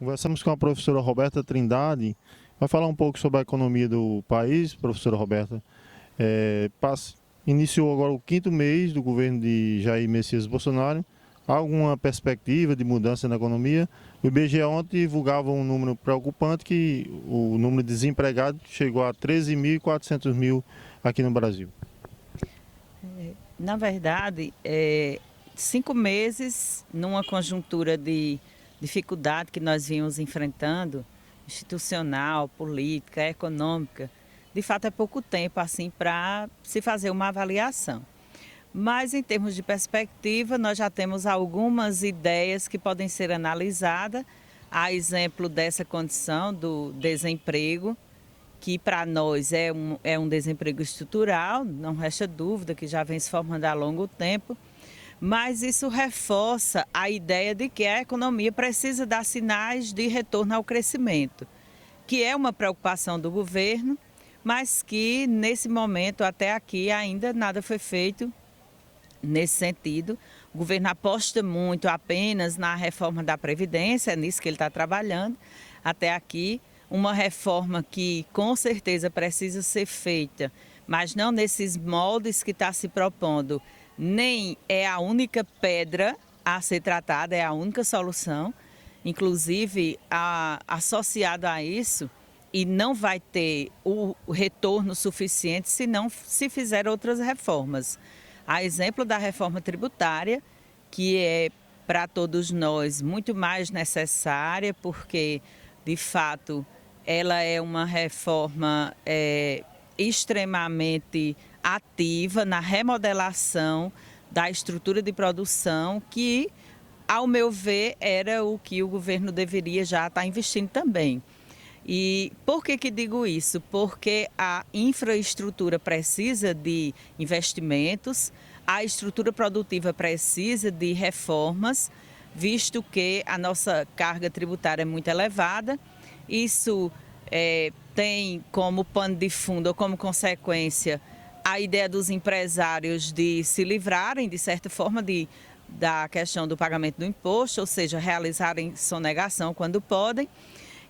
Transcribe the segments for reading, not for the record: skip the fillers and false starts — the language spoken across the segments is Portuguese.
Conversamos com a professora Roberta Trindade. Vai falar um pouco sobre a economia do país, professora Roberta. Iniciou agora o 5º mês do governo de Jair Messias Bolsonaro. Há alguma perspectiva de mudança na economia? O IBGE ontem divulgava um número preocupante que o número de desempregados chegou a 13.400 aqui no Brasil. Na verdade, 5 meses numa conjuntura de dificuldade que nós vimos enfrentando, institucional, política, econômica, de fato é pouco tempo assim para se fazer uma avaliação. Mas em termos de perspectiva, nós já temos algumas ideias que podem ser analisadas, a exemplo dessa condição do desemprego, que para nós é um desemprego estrutural, não resta dúvida que já vem se formando há longo tempo, mas isso reforça a ideia de que a economia precisa dar sinais de retorno ao crescimento, que é uma preocupação do governo, mas que nesse momento até aqui ainda nada foi feito nesse sentido. O governo aposta muito apenas na reforma da Previdência, é nisso que ele está trabalhando até aqui. Uma reforma que com certeza precisa ser feita, mas não nesses moldes que está se propondo, nem é a única pedra a ser tratada, é a única solução. Inclusive, associado a isso, e não vai ter o retorno suficiente se não se fizer outras reformas. A exemplo da reforma tributária, que é para todos nós muito mais necessária, porque, de fato, ela é uma reforma extremamente ativa na remodelação da estrutura de produção, que, ao meu ver, era o que o governo deveria já estar investindo também. E por que digo isso? Porque a infraestrutura precisa de investimentos, a estrutura produtiva precisa de reformas, visto que a nossa carga tributária é muito elevada. Isso tem como pano de fundo ou como consequência a ideia dos empresários de se livrarem, de certa forma, da questão do pagamento do imposto, ou seja, realizarem sonegação quando podem.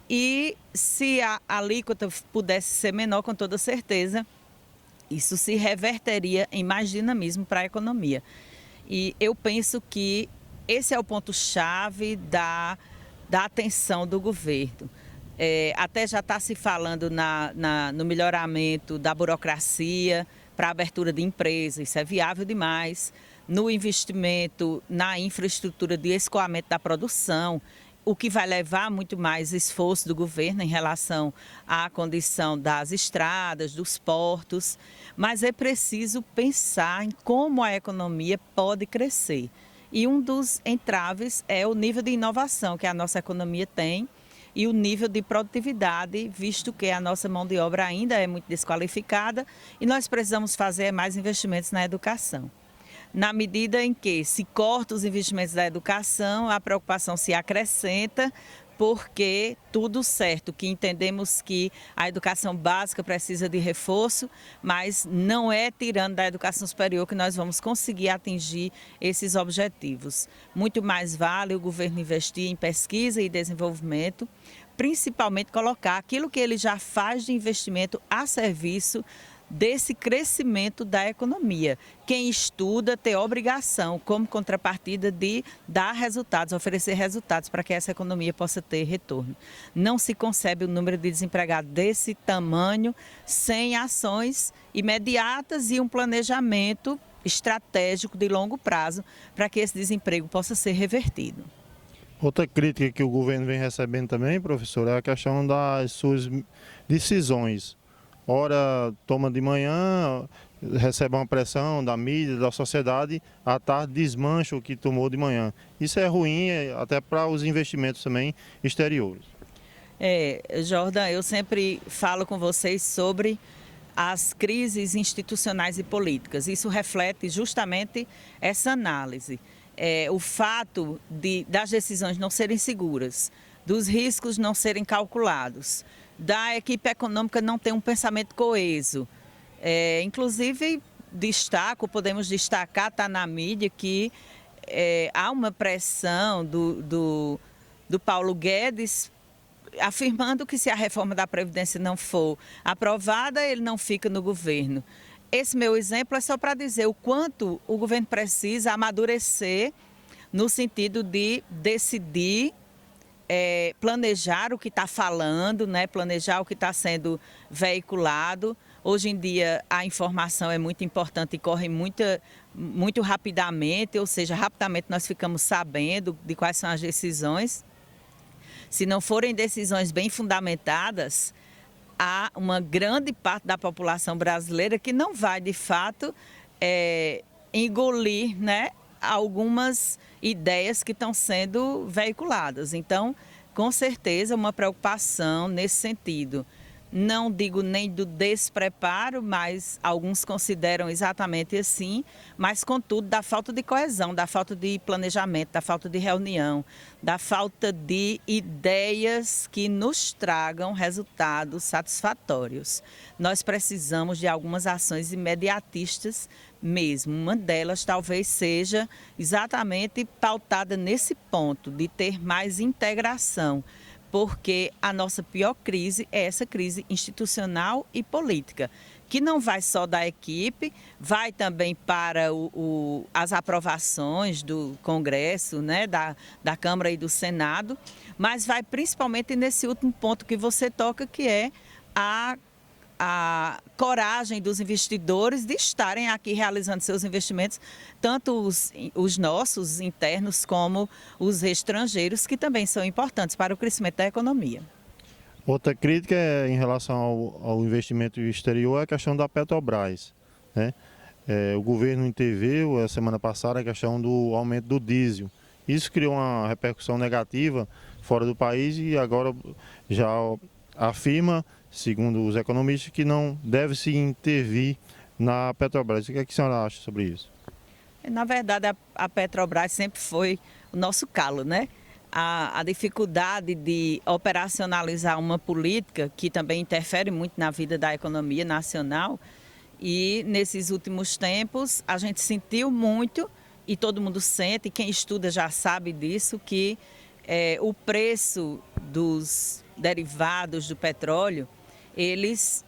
E se a alíquota pudesse ser menor, com toda certeza, isso se reverteria em mais dinamismo para a economia. E eu penso que esse é o ponto-chave da atenção do governo. Até já está se falando no melhoramento da burocracia para a abertura de empresas, isso é viável demais. No investimento na infraestrutura de escoamento da produção, o que vai levar muito mais esforço do governo em relação à condição das estradas, dos portos, mas é preciso pensar em como a economia pode crescer. E um dos entraves é o nível de inovação que a nossa economia tem e o nível de produtividade, visto que a nossa mão de obra ainda é muito desqualificada e nós precisamos fazer mais investimentos na educação. Na medida em que se corta os investimentos da educação, a preocupação se acrescenta, porque tudo certo, que entendemos que a educação básica precisa de reforço, mas não é tirando da educação superior que nós vamos conseguir atingir esses objetivos. Muito mais vale o governo investir em pesquisa e desenvolvimento, principalmente colocar aquilo que ele já faz de investimento a serviço desse crescimento da economia. Quem estuda tem obrigação, como contrapartida, de dar resultados, oferecer resultados para que essa economia possa ter retorno. Não se concebe o número de desempregados desse tamanho sem ações imediatas e um planejamento estratégico de longo prazo para que esse desemprego possa ser revertido. Outra crítica que o governo vem recebendo também, professor, é a questão das suas decisões. Ora toma de manhã, recebe uma pressão da mídia, da sociedade, à tarde desmancha o que tomou de manhã. Isso é ruim até para os investimentos também exteriores. Jordan, eu sempre falo com vocês sobre as crises institucionais e políticas. Isso reflete justamente essa análise. O fato das decisões não serem seguras, dos riscos não serem calculados, da equipe econômica não ter um pensamento coeso. Inclusive, podemos destacar, está na mídia, que há uma pressão do Paulo Guedes, afirmando que se a reforma da Previdência não for aprovada, ele não fica no governo. Esse meu exemplo é só para dizer o quanto o governo precisa amadurecer no sentido de decidir, planejar o que está falando, né? Planejar o que está sendo veiculado. Hoje em dia a informação é muito importante e corre muito rapidamente, ou seja, rapidamente nós ficamos sabendo de quais são as decisões. Se não forem decisões bem fundamentadas, há uma grande parte da população brasileira que não vai, de fato, engolir, né, algumas ideias que estão sendo veiculadas. Então, com certeza, uma preocupação nesse sentido. Não digo nem do despreparo, mas alguns consideram exatamente assim, mas contudo da falta de coesão, da falta de planejamento, da falta de reunião, da falta de ideias que nos tragam resultados satisfatórios. Nós precisamos de algumas ações imediatistas mesmo. Uma delas talvez seja exatamente pautada nesse ponto de ter mais integração, porque a nossa pior crise é essa crise institucional e política, que não vai só da equipe, vai também para as aprovações do Congresso, né, da Câmara e do Senado, mas vai principalmente nesse último ponto que você toca, que é a coragem dos investidores de estarem aqui realizando seus investimentos, tanto os nossos internos como os estrangeiros, que também são importantes para o crescimento da economia. Outra crítica em relação ao investimento exterior é a questão da Petrobras, né? O governo interviu a semana passada a questão do aumento do diesel. Isso criou uma repercussão negativa fora do país e agora já afirma, segundo os economistas, que não deve se intervir na Petrobras. O que é que a senhora acha sobre isso? Na verdade, a Petrobras sempre foi o nosso calo, né? A dificuldade de operacionalizar uma política que também interfere muito na vida da economia nacional, e nesses últimos tempos a gente sentiu muito, e todo mundo sente, e quem estuda já sabe disso, que o preço dos derivados do petróleo, eles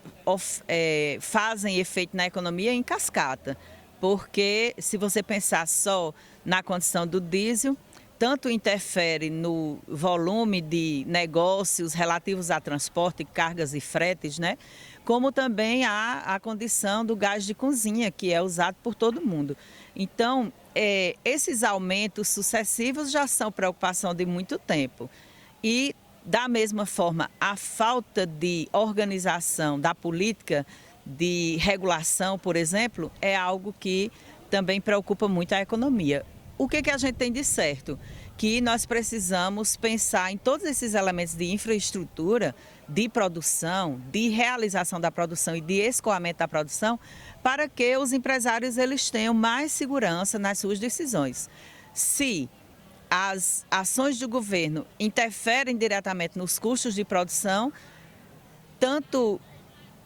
fazem efeito na economia em cascata, porque se você pensar só na condição do diesel, tanto interfere no volume de negócios relativos a transporte, cargas e fretes, né? Como também há a condição do gás de cozinha, que é usado por todo mundo. Então, esses aumentos sucessivos já são preocupação de muito tempo. E, da mesma forma, a falta de organização da política de regulação, por exemplo, é algo que também preocupa muito a economia. O que a gente tem de certo? Que nós precisamos pensar em todos esses elementos de infraestrutura, de produção, de realização da produção e de escoamento da produção, para que os empresários eles tenham mais segurança nas suas decisões. Se as ações do governo interferem diretamente nos custos de produção, tanto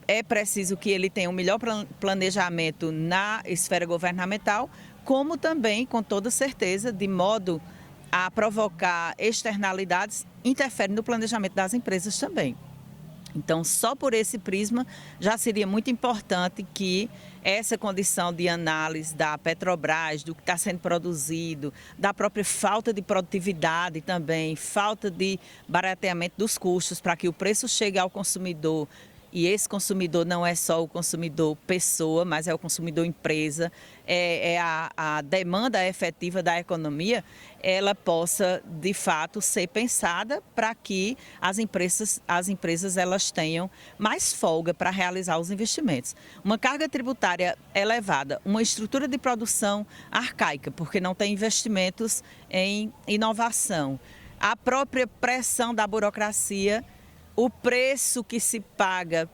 é preciso que ele tenha um melhor planejamento na esfera governamental, como também, com toda certeza, de modo a provocar externalidades, interfere no planejamento das empresas também. Então, só por esse prisma, já seria muito importante que essa condição de análise da Petrobras, do que está sendo produzido, da própria falta de produtividade também, falta de barateamento dos custos para que o preço chegue ao consumidor. E esse consumidor não é só o consumidor pessoa, mas é o consumidor empresa, a demanda efetiva da economia, ela possa, de fato, ser pensada para que as empresas elas tenham mais folga para realizar os investimentos. Uma carga tributária elevada, uma estrutura de produção arcaica, porque não tem investimentos em inovação, a própria pressão da burocracia, o preço que se paga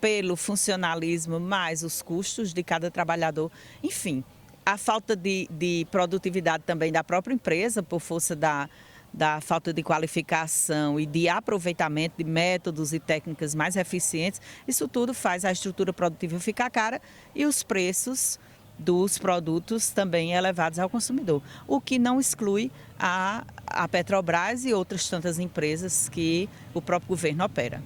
pelo funcionalismo mais os custos de cada trabalhador, enfim, a falta de produtividade também da própria empresa por força da falta de qualificação e de aproveitamento de métodos e técnicas mais eficientes, isso tudo faz a estrutura produtiva ficar cara e os preços dos produtos também elevados ao consumidor, o que não exclui a Petrobras e outras tantas empresas que o próprio governo opera.